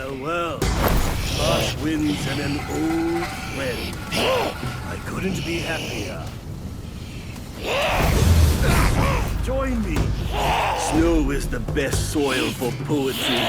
Well. Harsh winds and an old friend. I couldn't be happier. Join me. Snow is the best soil for poetry.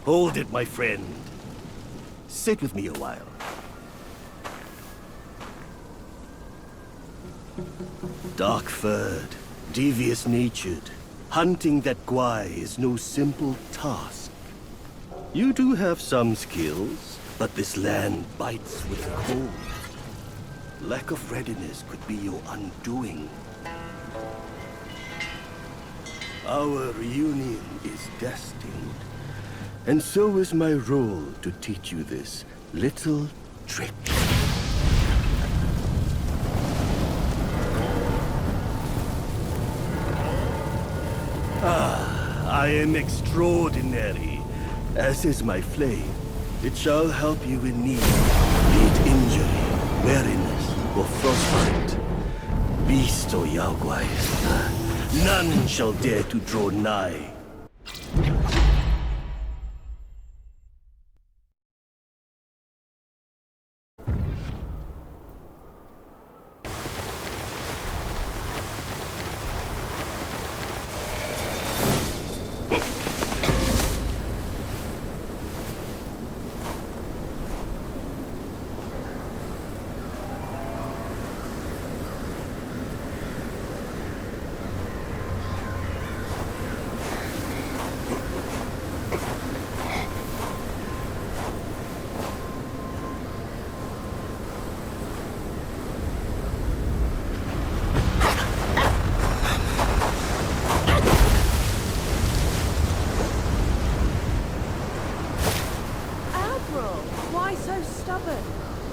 Hold it, my friend. Sit with me a while. Dark-furred, devious-natured, hunting that Gwai is no simple task. You do have some skills, but this land bites with cold. Lack of readiness could be your undoing. Our reunion is destined. And so is my role to teach you this little trick. I am extraordinary, as is my flame. It shall help you in need, be it injury, weariness, or frostbite. Beast or Yaogwai, none shall dare to draw nigh.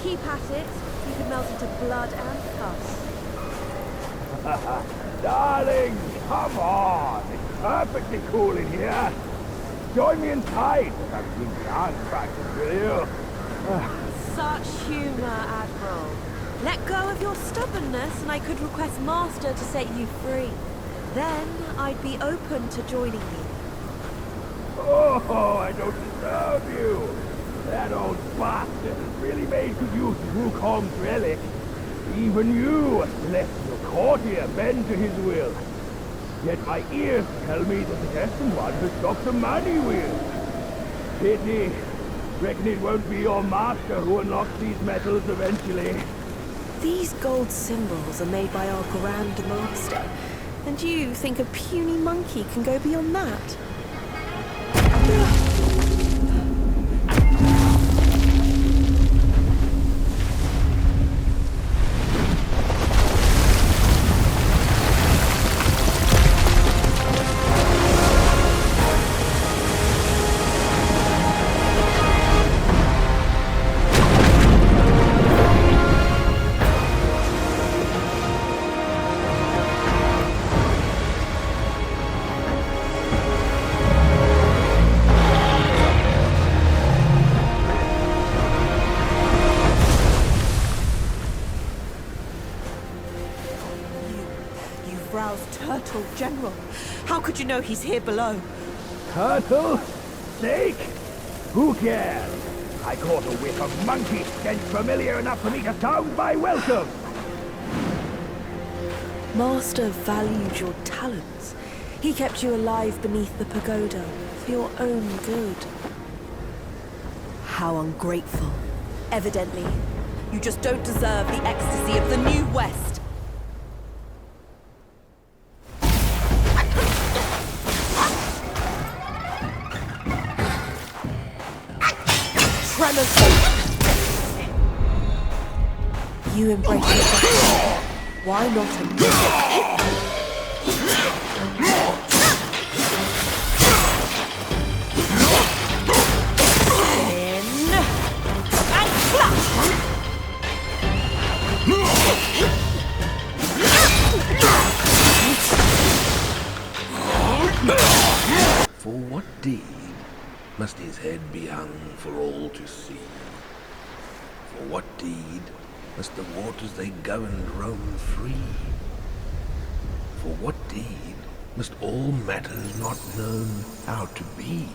Keep at it. You could melt into blood and pus. Darling, come on. It's perfectly cool in here. Join me inside. Have some dance practice with you. Such humor, Admiral. Let go of your stubbornness and I could request Master to set you free. Then I'd be open to joining you. Oh, I don't deserve you. That old bastard has really made good use of Wukong's relic. Even you, celestial courtier, bend to his will. Yet my ears tell me that the destined one has stopped the money wheel. Pity. Reckon it won't be your master who unlocks these metals eventually. These gold symbols are made by our Grand Master, and you think a puny monkey can go beyond that? Turtle General. How could you know he's here below? Turtle? Snake? Who cares? I caught a whiff of monkey stench familiar enough for me to sound my welcome. Master valued your talents. He kept you alive beneath the pagoda for your own good. How ungrateful. Evidently, you just don't deserve the ecstasy of the New West. You embrace your destiny. Why not embrace it? In and clap! For what deed must his head be hung for all to see? For what deed must the waters they govern roam free? For what deed must all matters not known how to be?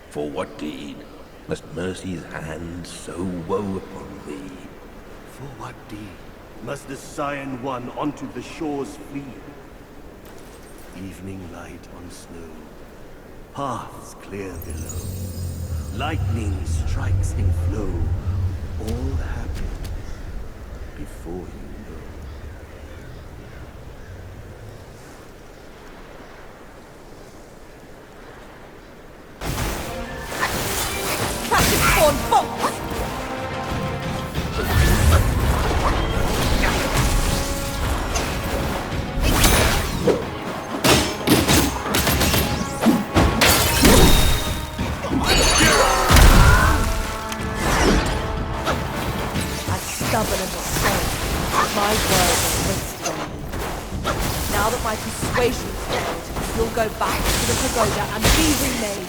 For what deed must mercy's hand so woe upon thee? For what deed must the Cyan one onto the shores flee? Evening light on snow, paths clear below, lightning strikes in flow, all happens before you know. Classic corn fox! Stubborn and slow, my word was wasted on you. Now that my persuasion failed, you'll go back to the pagoda and be remade.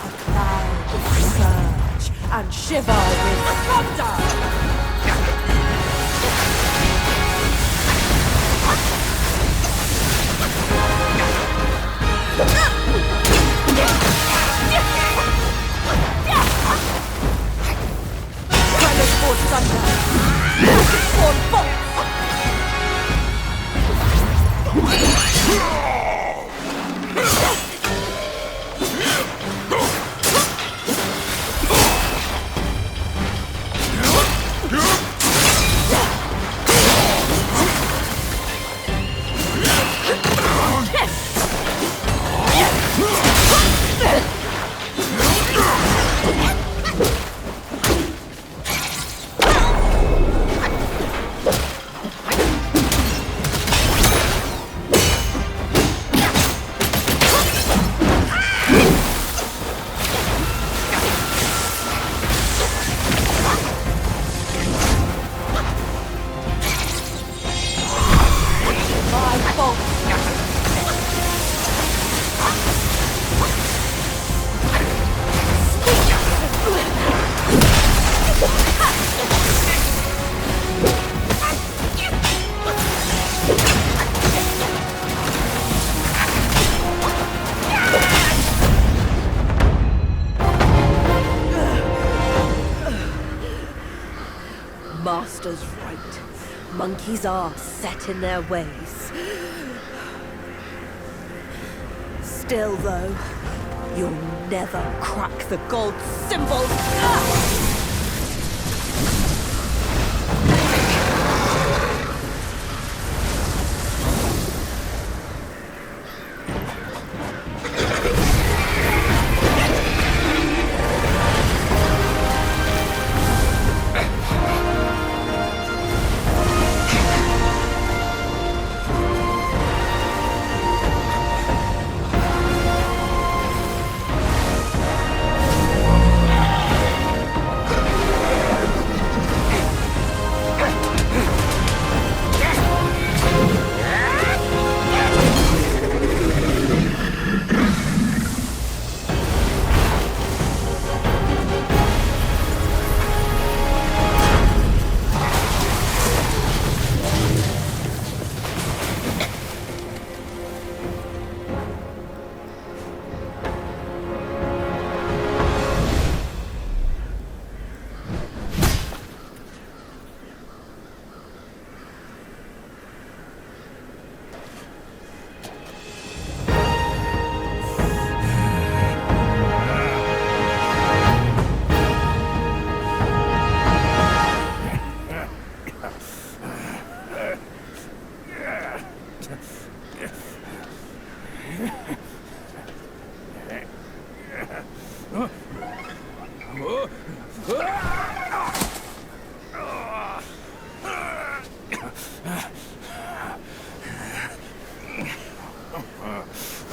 The clouds surge and shiver with thunder! monkeys are set in their ways. Still, though, you'll never crack the gold symbol.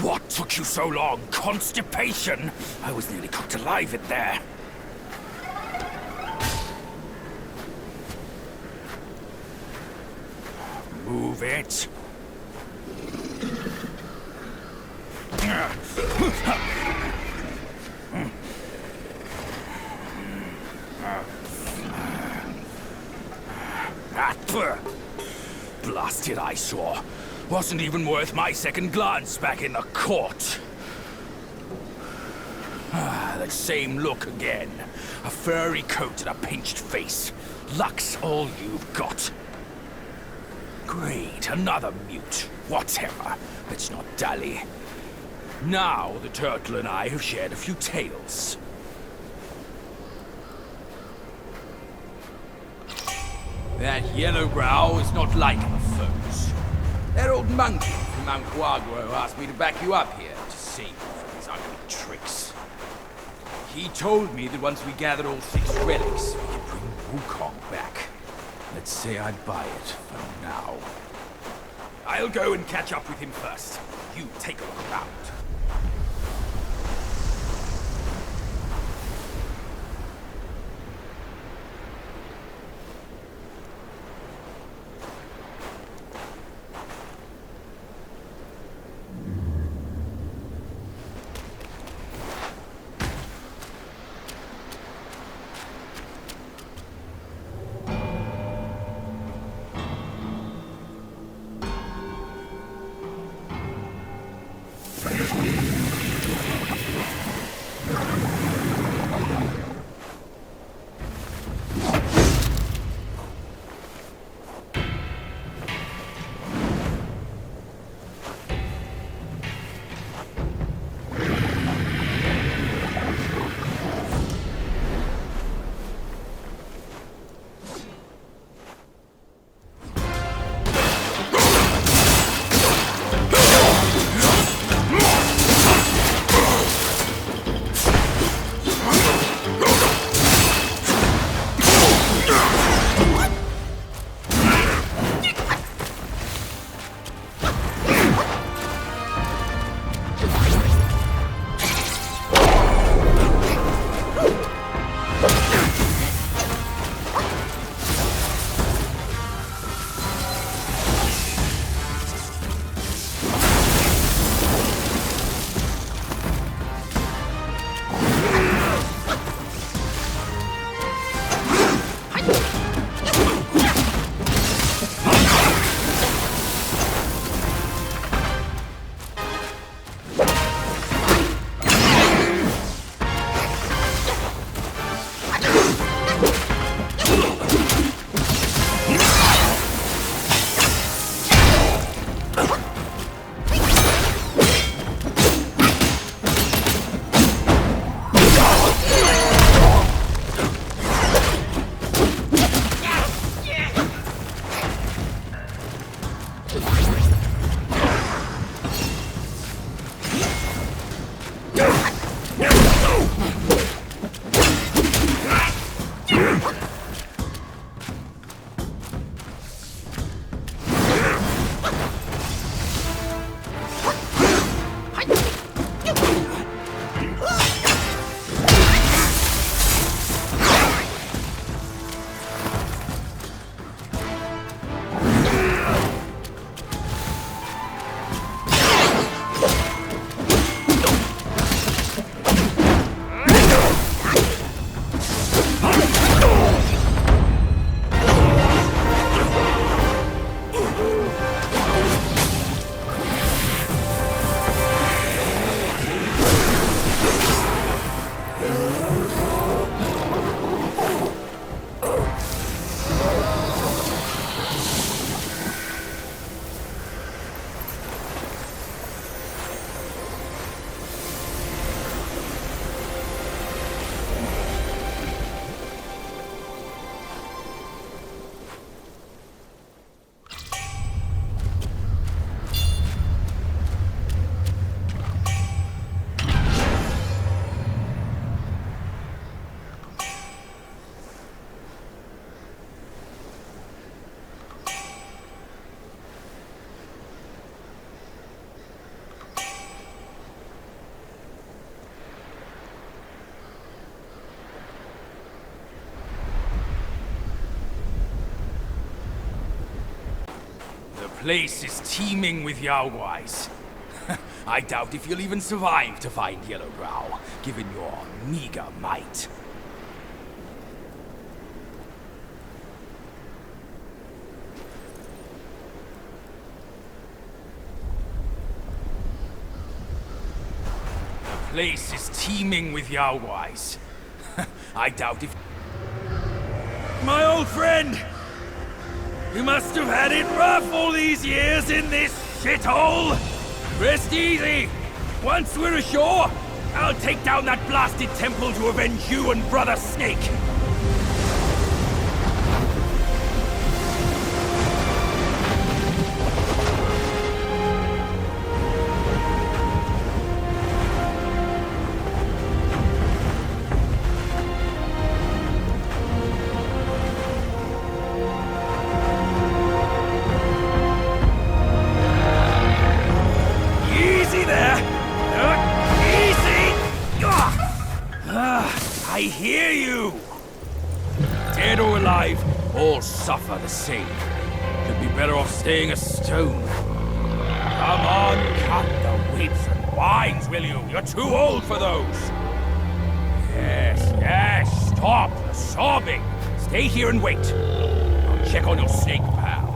What took you so long? Constipation? I was nearly cooked alive in there. Move it. Blasted eyesore. Wasn't even worth my second glance back in the court. That same look again. A furry coat and a pinched face. Luck's all you've got. Great, another mute. Whatever. Let's not dally. Now the turtle and I have shared a few tales. That yellowbrow is not like the foes. That old monkey from Mount Guagro asked me to back you up here to save you from his ugly tricks. He told me that once we gathered all 6 relics, we could bring Wukong back. Let's say I buy it for now. I'll go and catch up with him first. You take a look around. place is teeming with Yaoguais. I doubt if you'll even survive to find Yellowbrow, given your meager might. The place is teeming with Yaoguais. I doubt if... My old friend! You must have had it rough all these years in this shithole! Rest easy! Once we're ashore, I'll take down that blasted temple to avenge you and Brother Snake! I hear you! Dead or alive, all suffer the same. Could be better off staying a stone. Come on, cut the whips and wines, will you? You're too old for those. Yes, stop the sobbing. Stay here and wait. I'll check on your snake, pal.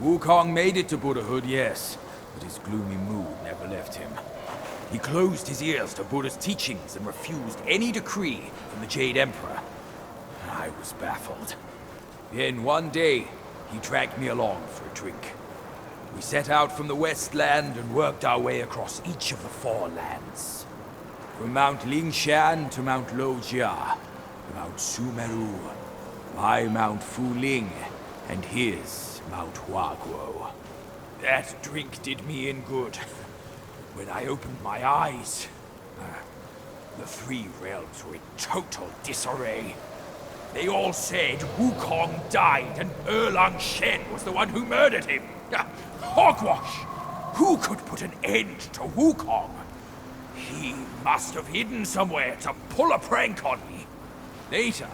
Wukong made it to Buddhahood, yes, but his gloomy mood never left him. He closed his ears to Buddha's teachings and refused any decree from the Jade Emperor. I was baffled. Then one day, he dragged me along for a drink. We set out from the Westland and worked our way across each of the four lands. From Mount Lingshan to Mount Lojia, to Mount Sumeru, my Mount Fuling, and his Mount Huaguo. That drink did me in good. When I opened my eyes, the three realms were in total disarray. They all said Wukong died and Erlang Shen was the one who murdered him. Hogwash! Who could put an end to Wukong? He must have hidden somewhere to pull a prank on me. Later,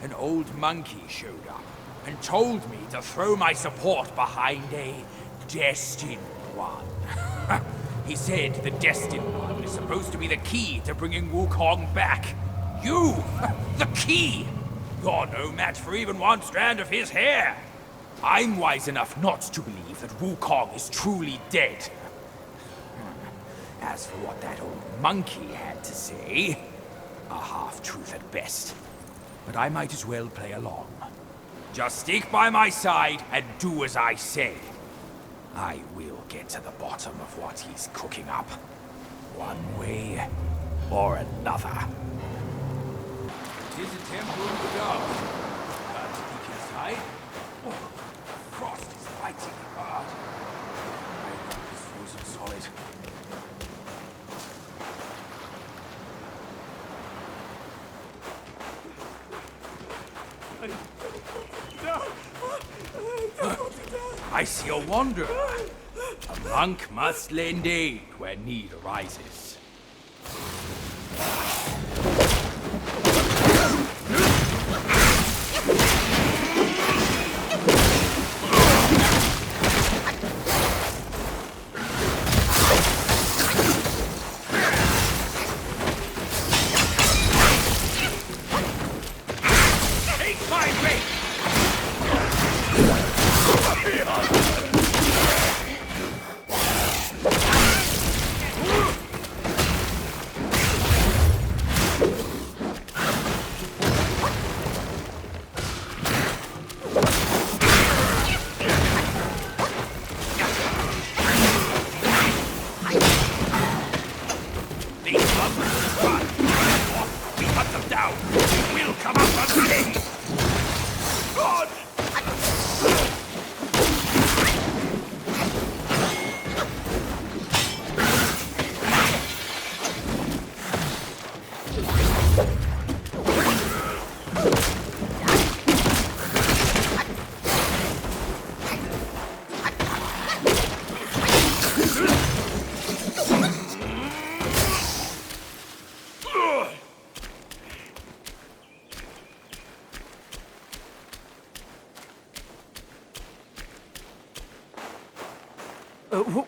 an old monkey showed up and told me to throw my support behind a Destined One. He said the Destined One is supposed to be the key to bringing Wukong back. You! The key! You're no match for even one strand of his hair! I'm wise enough not to believe that Wukong is truly dead. As for what that old monkey had to say, a half-truth at best. But I might as well play along. Just stick by my side and do as I say. I will get to the bottom of what he's cooking up. One way or another. It is a temple of the gods. But deep inside, frost is biting hard. My rock is frozen solid. I see a wanderer. A monk must lend aid where need arises. Take my bait!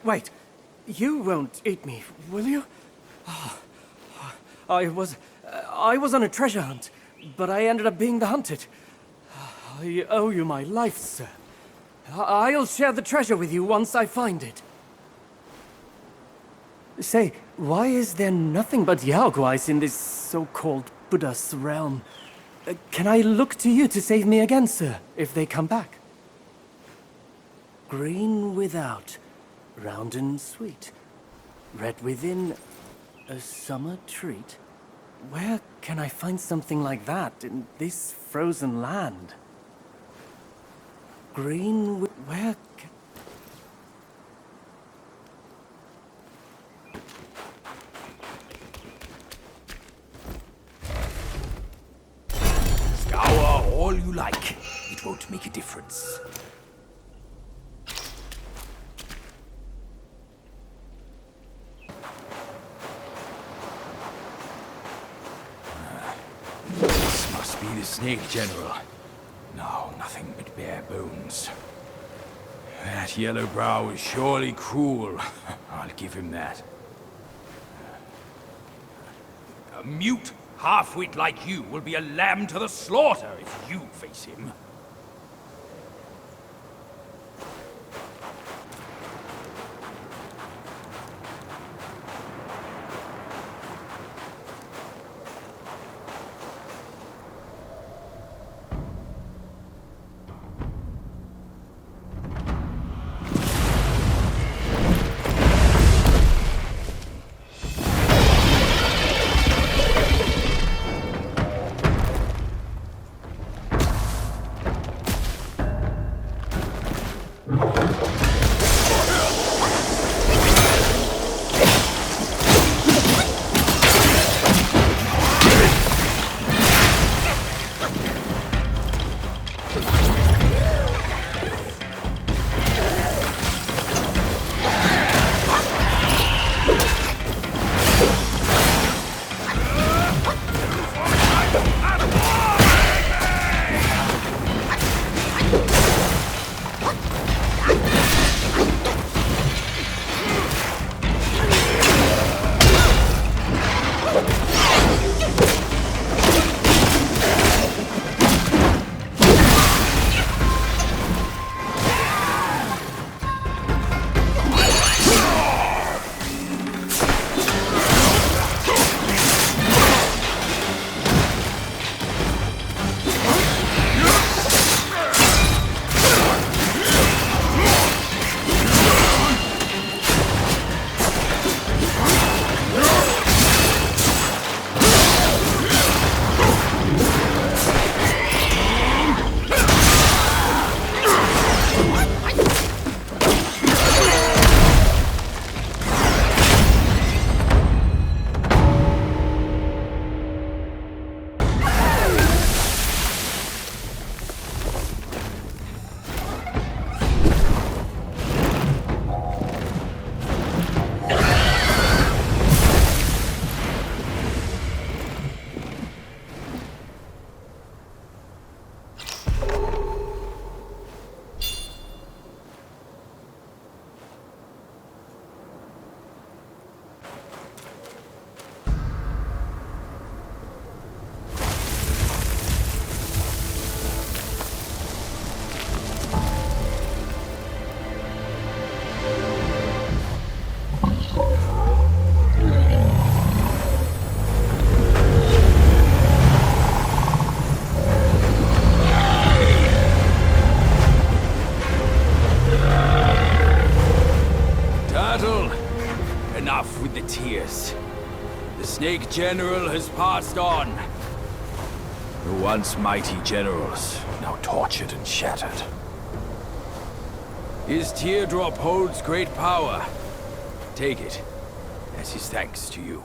Wait. You won't eat me, will you? I was on a treasure hunt, but I ended up being the hunted. I owe you my life, sir. I'll share the treasure with you once I find it. Say, why is there nothing but Yaoguais in this so-called Buddha's realm? Can I look to you to save me again, sir, if they come back? Green without, round and sweet. Red within, a summer treat. Where can I find something like that in this frozen land? Where can... Scour all you like. It won't make a difference. This must be the Snake General. No, nothing but bare bones. That yellow brow is surely cruel. I'll give him that. A mute half-wit like you will be a lamb to the slaughter if you face him. Enough with the tears. The Snake General has passed on. The once mighty generals, now tortured and shattered. His teardrop holds great power. Take it, as his thanks to you.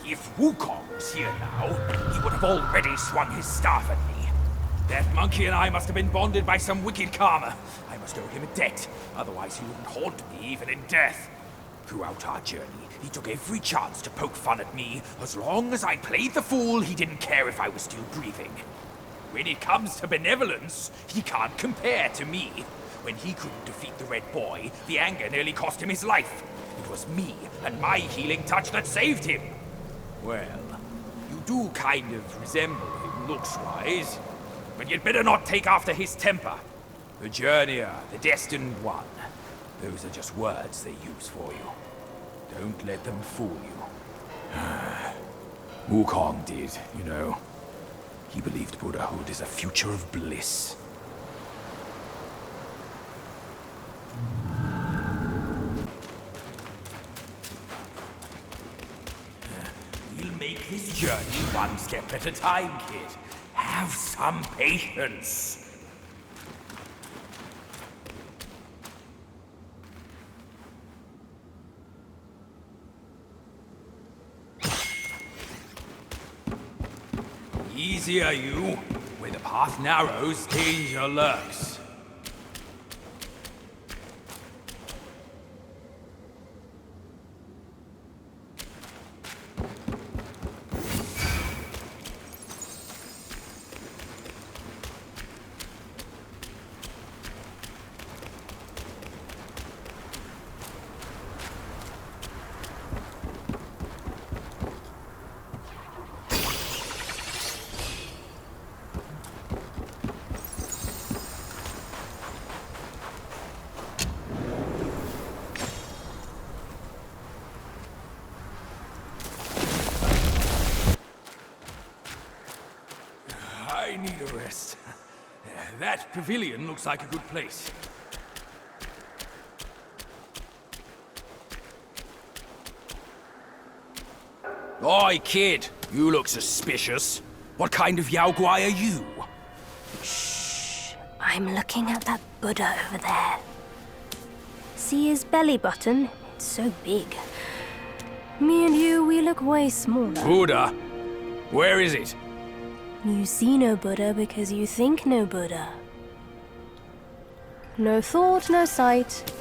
If Wukong was here now, he would have already swung his staff at me. That monkey and I must have been bonded by some wicked karma. I must owe him a debt, otherwise he wouldn't haunt me even in death. Throughout our journey, he took every chance to poke fun at me. As long as I played the fool, he didn't care if I was still breathing. When it comes to benevolence, he can't compare to me. When he couldn't defeat the Red Boy, the anger nearly cost him his life. It was me and my healing touch that saved him. Well, you do kind of resemble him looks-wise, but you'd better not take after his temper. The Journeyer, the Destined One. Those are just words they use for you. Don't let them fool you. Wukong did, you know. He believed Buddhahood is a future of bliss. We'll make this journey one step at a time, kid. Have some patience. Easier, you. Where the path narrows, danger lurks. I need a rest. That pavilion looks like a good place. Oi, kid! You look suspicious. What kind of Yao Guai are you? I'm looking at that Buddha over there. See his belly button? It's so big. Me and you, we look way smaller. Buddha? Where is it? You see no Buddha because you think no Buddha. No thought, no sight.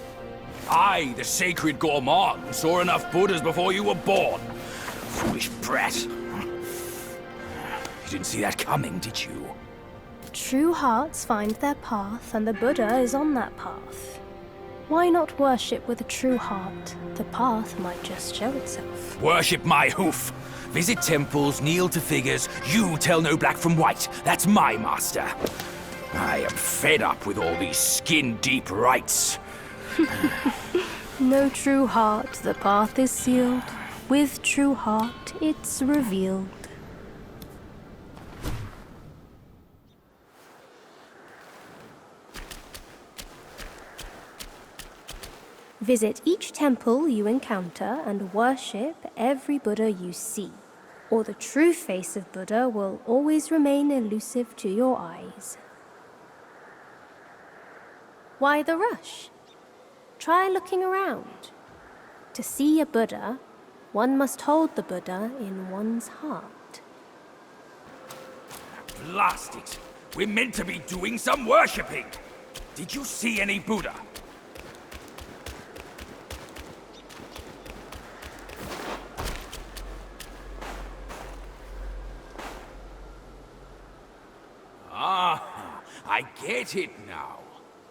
I, the sacred gourmand, saw enough Buddhas before you were born. Foolish brat. You didn't see that coming, did you? True hearts find their path, and the Buddha is on that path. Why not worship with a true heart? The path might just show itself. Worship my hoof. Visit temples, kneel to figures. You tell no black from white. That's my master. I am fed up with all these skin-deep rites. No true heart, the path is sealed. With true heart, it's revealed. Visit each temple you encounter and worship every Buddha you see, or the true face of Buddha will always remain elusive to your eyes. Why the rush? Try looking around. To see a Buddha, one must hold the Buddha in one's heart. Blast it! We're meant to be doing some worshipping. Did you see any Buddha? Ah, I get it now.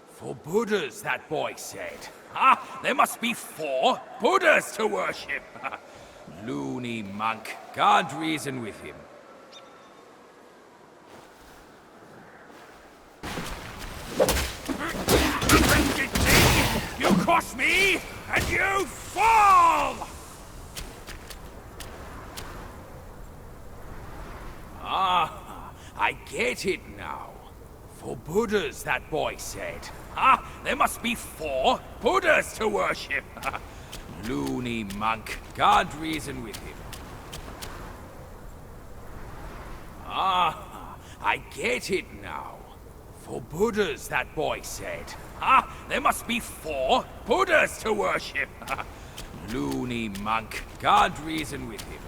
4 Buddhas, that boy said. Ah, there must be 4 Buddhas to worship. Loony monk. Can't reason with him. You cross me, and you fall! Ah, I get it now. 4 Buddhas, that boy said. Ah, there must be 4 Buddhas to worship. Loony monk. Can't reason with him. Ah, I get it now. 4 Buddhas, that boy said. Ah, there must be 4 Buddhas to worship. Loony monk. Can't reason with him.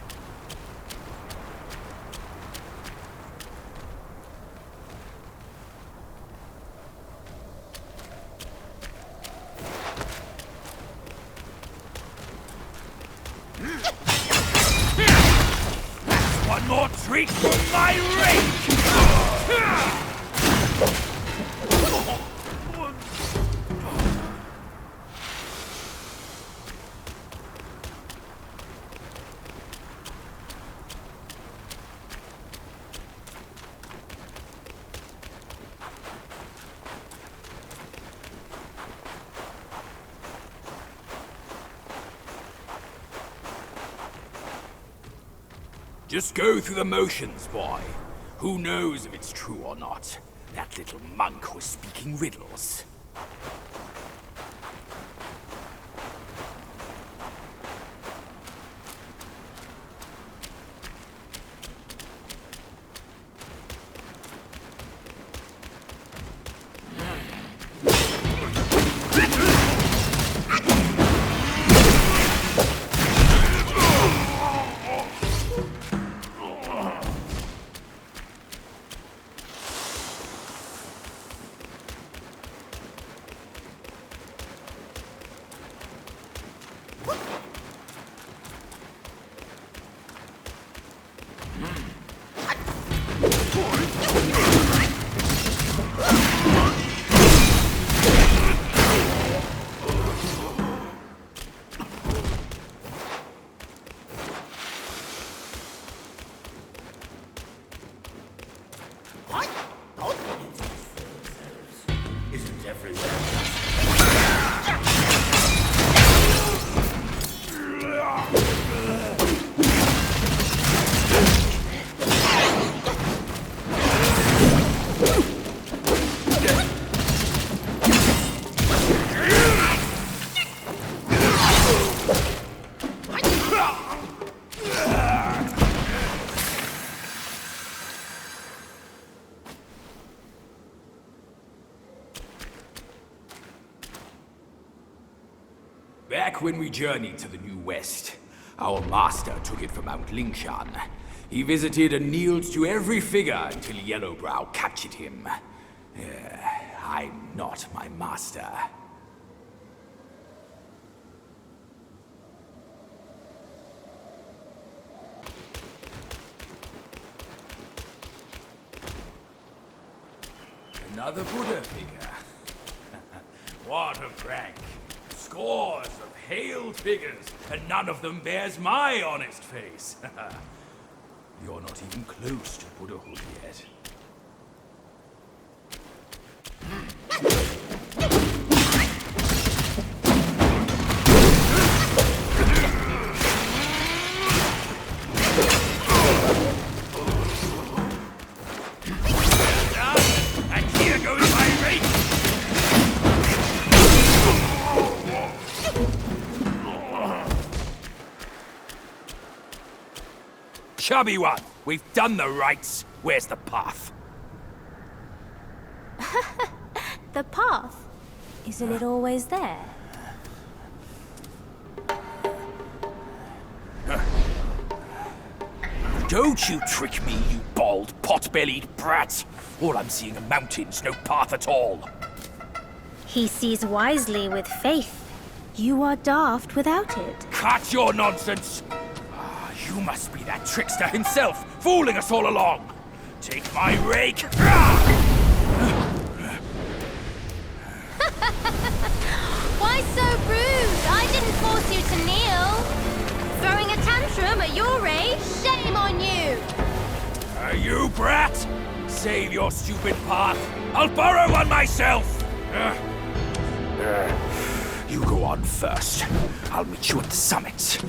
Reach for my rake! Just go through the motions, boy. Who knows if it's true or not? That little monk was speaking riddles. Back when we journeyed to the New West, our master took it from Mount Lingshan. He visited and kneeled to every figure until Yellowbrow captured him. I'm not my master. Another Buddha figure. What a prank. Scores of hailed figures, and none of them bears my honest face. You're not even close to Buddhahood yet. And here goes my rake! Chubby one, we've done the rites. Where's the path? The path? Isn't it always there? Don't you trick me, you bald, pot-bellied brat! All I'm seeing are mountains, no path at all. He sees wisely with faith. You are daft without it. Cut your nonsense! You must be that trickster himself, fooling us all along! Take my rake! Why so rude? I didn't force you to kneel. Throwing a tantrum at your age? Shame on you! You brat! Save your stupid path! I'll borrow one myself! You go on first. I'll meet you at the summit.